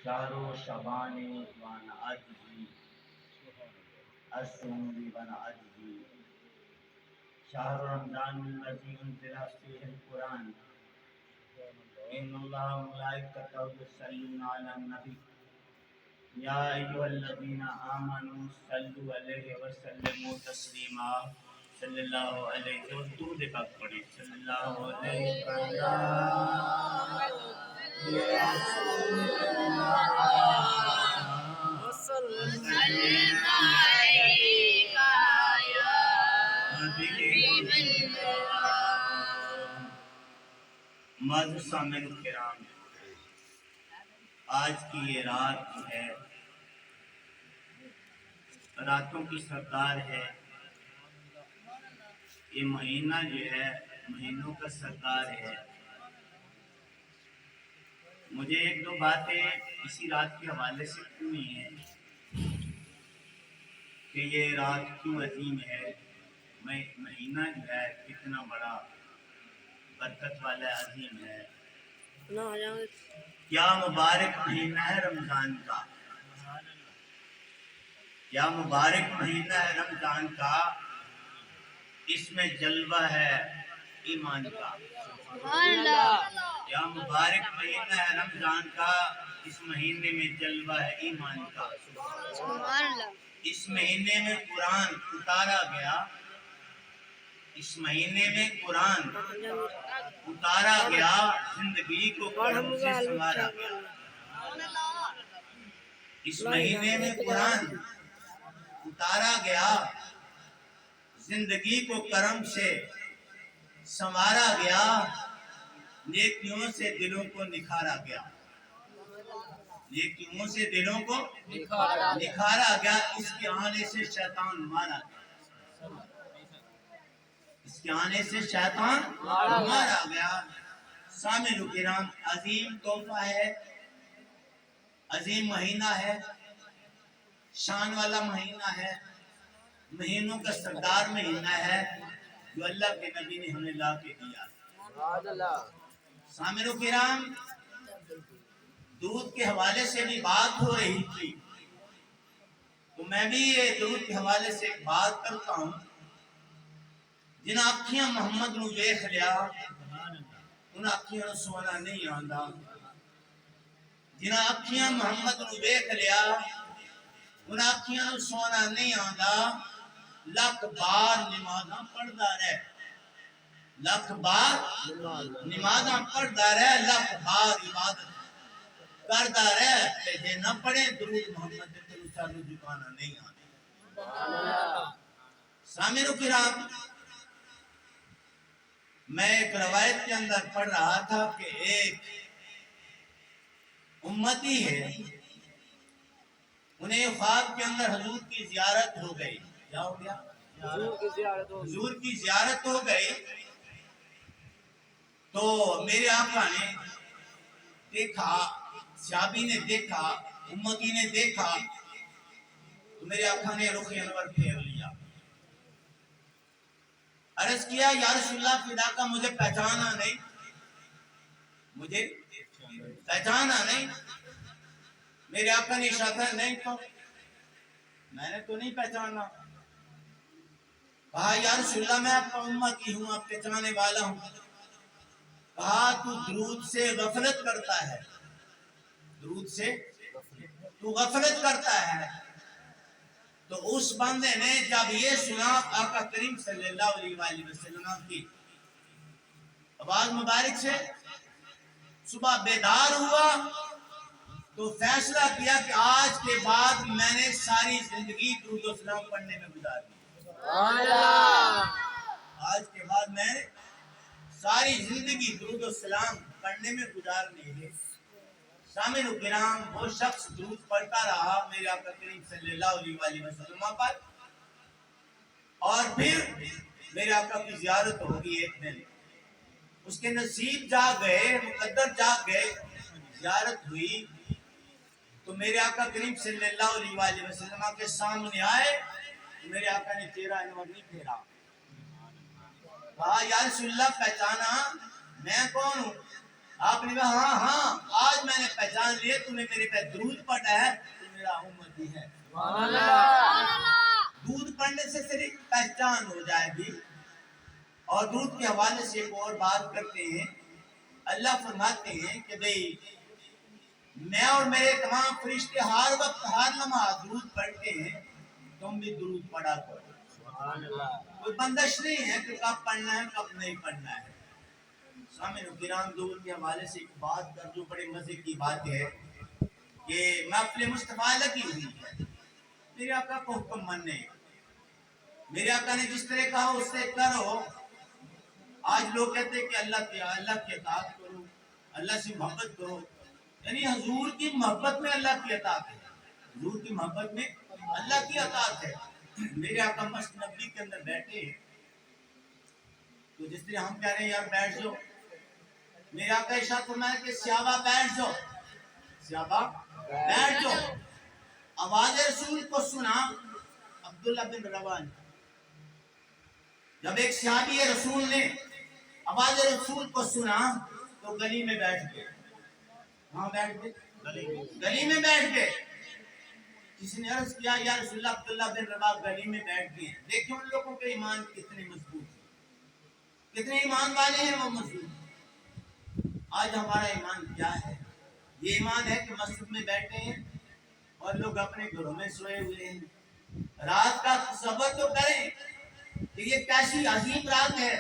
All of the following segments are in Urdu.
شهر شعبان ونعته الصوم ونعته شهر رمضان الذي أنزل فيه القرآن إن الله وملائكته يصلون على النبي يا أيها الذين آمنوا صلوا عليه وسلموا تسليما صلی اللہ علیہ وسلم درود پاک پڑھیں صلی اللہ علیہ معزز سامعین کرام، آج کی یہ رات جو ہے راتوں کی سردار ہے، یہ مہینہ جو ہے مہینوں کا سردار ہے۔ مجھے ایک دو باتیں اسی رات کے حوالے سے ہوئی ہیں کہ یہ رات کیوں عظیم ہے، مہینہ جو ہے کتنا بڑا برکت والا عظیم ہے۔ کیا مبارک مہینہ ہے رمضان کا، کیا مبارک مہینہ ہے رمضان کا، اس میں جلوہ ہے ایمان کا۔ کیا مبارک مہینہ ہے رمضان کا، اس مہینے میں جلوہ ہے ایمان کا۔ اس مہینے میں قرآن اتارا گیا، اس مہینے میں قرآن اتارا گیا، زندگی کو کرم سے سنوارا گیا۔ اس مہینے میں قرآن اتارا گیا، زندگی کو کرم سے سنوارا گیا، نیکیوں سے دلوں کو نکھارا گیا، نیکیوں سے دلوں کو نکھارا گیا۔ اس کے آنے سے شیطان مارا گیا، اس کے آنے سے شیطان مارا گیا۔ سامعین کرام، عظیم تحفہ ہے، عظیم مہینہ ہے، شان والا مہینہ ہے، مہینوں کا سردار مہینہ ہے جو اللہ کے نبی نے ہمیں لا کے دیا۔ سامعین کرام، درود کے حوالے سے بھی بات ہو رہی تھی، تو میں بھی یہ درود کے حوالے سے ایک بات کرتا ہوں۔ جن آنکھیاں محمد نو دیکھ لیا ان آنکھیاں نو سونا نہیں آندا، جن آنکھیاں محمد نو دیکھ لیا ان آنکھیاں نو سونا نہیں آندا۔ لکھ بار نمازاں پڑھدا رہ، لکھ بار نمازاں پڑھدا رہ، لکھ بار عبادت کردا رہ، تے جے نہ پڑھے درود محمد تے تینوں سانو جھکانا نہیں آندا۔ سامعین کرام، میں ایک روایت کے اندر پڑھ رہا تھا کہ ایک امتی ہے، انہیں خواب کے اندر حضور کی زیارت ہو گئی۔ کیا ہو گیا؟ حضور کی زیارت ہو گئی۔ تو میرے آقا نے دیکھا، صحابی نے دیکھا، امتی نے دیکھا، تو میرے آقا نے رخ انور پھیر لیا، عرض کیا یا رسول اللہ فدا کا مجھے پہچانا نہیں، مجھے پہچانا نہیں۔ میرے آقا نے اشارہ نہیں تو میں نے تو نہیں پہچانا۔ کہا یا رسول اللہ میں آپ کا امتی ہوں، آپ کے چاہنے والا ہوں۔ کہا تو درود سے غفلت کرتا ہے، درود سے تو غفلت کرتا ہے۔ تو اس بندے نے جب یہ سنا آقا کریم صلی اللہ علیہ وآلہ وسلم کی آواز مبارک سے، صبح بیدار ہوا تو فیصلہ کیا کہ آج کے بعد میں نے ساری زندگی درود و سلام پڑھنے میں گزار دی۔ آج کے بعد میں ساری زندگی درود و سلام پڑھنے میں گزارنی ہے۔ سامعین کرام، وہ شخص درود پڑھتا رہا میرے آقا کریم صلی اللہ علیہ وآلہ وسلم پر، اور پھر میرے آقا کی زیارت ہوگی ایک دن، اس کے نصیب جاگ گئے، مقدر جاگ گئے، زیارت ہوئی تو میرے آقا کریم صلی اللہ علیہ وآلہ وسلم کے سامنے آئے، میرے آقا نے چہرہ انور نہیں پھیرا۔ کہا یا رسول اللہ پہچانا میں کون ہوں؟ آپ نے کہا ہاں ہاں آج میں نے پہچان مان لیے تم نے میرے پہ درود پڑھا ہے تو میرا امتی ہے۔ درود پڑھنے سے صرف پہچان ہو جائے گی۔ اور درود کے حوالے سے ایک اور بات کرتے ہیں، اللہ فرماتے ہیں کہ بھئی میں اور میرے تمام فرشتے ہر وقت ہر لمحہ درود پڑھتے ہیں، تم بھی درود پڑھا کرو۔ کوئی بندش نہیں ہے کہ کب پڑھنا ہے کب نہیں پڑھنا ہے۔ سامعین کرام، درود کے حوالے سے ایک بات کر جو بڑے مزے کی بات ہے کہ محفل مصطفیٰ لگی ہوئی ہے، میرے آقا کو حکم ماننے، میرے آقا نے جس طرح کہا اس سے کرو۔ آج لوگ کہتے ہیں کہ اللہ کی اطاعت کرو، اللہ سے محبت کرو، یعنی حضور کی محبت میں اللہ کی اطاعت ہے، حضور کی محبت میں اللہ کی اطاعت ہے۔ میرے آقا مسجد نبوی کے اندر بیٹھے ہیں تو جس طرح ہم کہہ رہے ہیں یار بیٹھ جاؤ، میرے آقا ارشاد فرمایا کہ صحابہ بیٹھ جاؤ، صحابہ بیٹھ جاؤ۔ آواز رسول کو سنا عبداللہ بن رواحہ نے، جب ایک صحابی رسول نے آواز رسول کو سنا تو گلی میں بیٹھ گئے۔ ہاں بیٹھ گئے، گلی میں بیٹھ گئے۔ کسی نے عرض کیا یا رسول اللہ عبداللہ بن رواحہ گلی میں بیٹھ گئے، دیکھیں ان لوگوں کے ایمان کتنے مضبوط ہیں، کتنے ایمان والے ہیں وہ مضبوط۔ آج ہمارا ایمان کیا ہے؟ یہ ایمان ہے کہ مسجد میں بیٹھے ہیں اور لوگ اپنے گھروں میں سوئے ہوئے ہیں۔ رات کا تصور تو کریں کہ یہ کیسی عظیم رات ہے،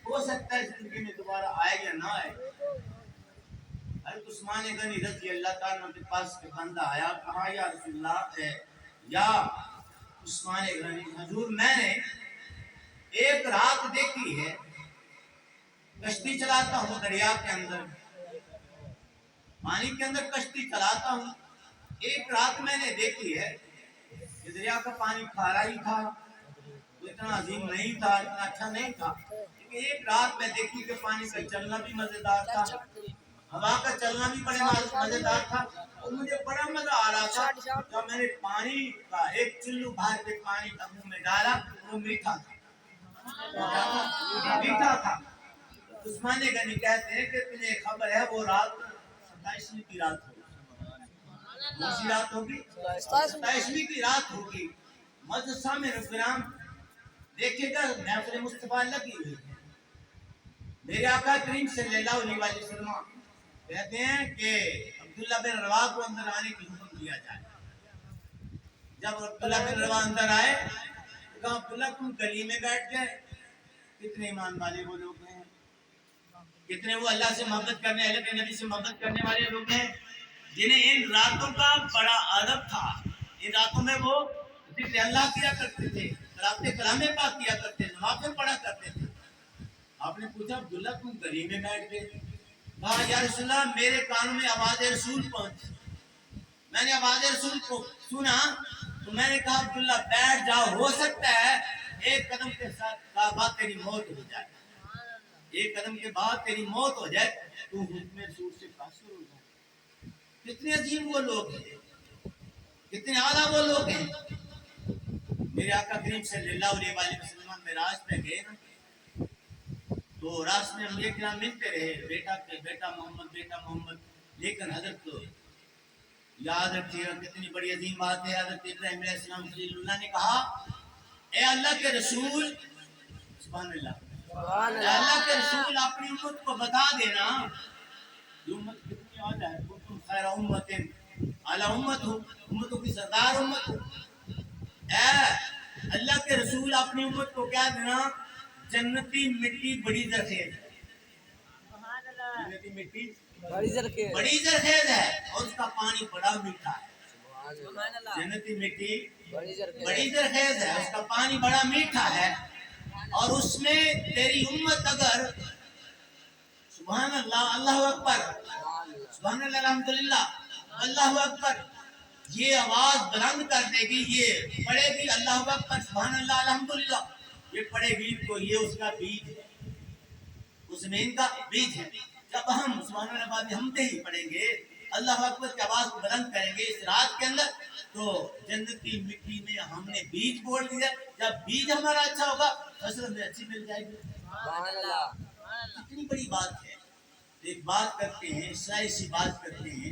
ہو سکتا ہے زندگی میں دوبارہ آئے یا نہ آئے۔ حضرت عثمان غنی رضی اللہ تعالیٰ کے پاس ایک بندہ آیا، کہا یا رسول اللہ یا عثمان غنی، حضور میں نے ایک رات دیکھی ہے، کشتی چلاتا ہوں دریا کے اندر، پانی کے اندر کشتی چلاتا ہوں، ایک رات میں نے دیکھی ہے کہ دریا کا پانی کھارا ہی تھا، اتنا عظیم نہیں تھا، اتنا اچھا نہیں تھا، لیکن ایک رات میں دیکھی کہ پانی کا چلنا بھی مزیدار تھا، ہوا کا چلنا بھی بڑے مزیدار تھا، اور مجھے بڑا مزہ آ رہا تھا جب میں نے پانی کا ایک چلو بھر کے پانی کا منہ میں ڈالا، وہ میٹھا تھا، میٹھا تھا۔ عثمان غنی کہتے ہیں کہ تمہیں خبر ہے وہ رات 27ویں کی رات ہوگی، کون سی رات ہوگی؟ 27ویں کی رات ہوگی۔ مدرسہ میں رفرام دیکھے گا محفل مصطفیٰ لگی ہوئی ہے، میرے آقا کریم صلی اللہ علیہ وسلم کہتے ہیں کہ عبداللہ بن رواحہ کو اندر آنے کی حکم دیا جائے۔ جب عبداللہ بن رواحہ اندر آئے تو کہا عبداللہ تم گلی میں بیٹھ گئے، کتنے ایمان والے وہ لوگ ہیں، کتنے وہ اللہ سے محبت کرنے، اللہ کے نبی سے محبت کرنے والے لوگ ہیں جنہیں ان راتوں کا بڑا ادب تھا، ان راتوں میں وہ ذکر اللہ کیا کرتے تھے، رات کلام پاک کیا کرتے تھے، نوافل پڑھا کرتے تھے۔ آپ نے پوچھا عبداللہ تم گلی میں بیٹھ گئے، کہا یا رسول اللہ میرے کانوں میں آواز رسول پہنچی، میں نے آواز رسول کو سنا تو میں نے کہا عبداللہ بیٹھ جاؤ، ہو سکتا ہے ایک قدم کے بعد تیری موت ہو جائے، ایک قدم کے بعد تیری موت ہو جائے، تو حکم رسول سے قاصر ہو جائے۔ کتنے عظیم وہ لوگ ہیں، کتنے اعلیٰ وہ لوگ ہیں۔ میرے آقا کریم صلی اللہ علیہ وسلم معراج پہ گئے نا، تو راستے میں مجھے کیا ملتے رہے، بیٹا محمد، لیکن حضرت کو یاد رکھیے کتنی بڑی عظیم بات ہے۔ حضرت ابراہیم علیہ السلام خلیل اللہ نے کہا اے اللہ کے رسول، سبحان اللہ، اے اللہ کے رسول اپنی امت کو بتا دینا، یہ امت کتنی اعلیٰ ہے، تم خیر امت اعلیٰ امت ہو، امتوں کی سردار امت ہو۔ اے اللہ کے رسول اپنی امت کو کیا دینا، جنتی مٹی بڑی زرخیز ہے، جنتی مٹی بڑی زرخیز ہے اور اس کا پانی بڑا میٹھا ہے۔ جنتی مٹی بڑی زرخیز ہے، اس کا پانی بڑا میٹھا ہے، اور اس میں تیری امت اگر سبحان اللہ، اللہ اکبر، سبحان اللہ، الحمدللہ، اللہ اکبر، یہ آواز بلند کر دے گی، یہ پڑھے گی اللہ اکبر، سبحان اللہ، الحمدللہ، یہ پڑھے گی تو یہ اس کا بیج ہے، اس زمین کا بیج ہے۔ جب ہم سبحان اللہ بعد ہم ہی پڑھیں گے، اللہ اکبر کی آواز کو بلند کریں گے اس رات کے اندر، تو جنتی مٹی میں ہم نے بیج بوڑ دیا، جب بیج ہمارا اچھا ہوگا فصل ہمیں اچھی مل جائے گی۔ کتنی بڑی بات ہے۔ ایک بات کرتے ہیں، سائے سی بات کرتے ہیں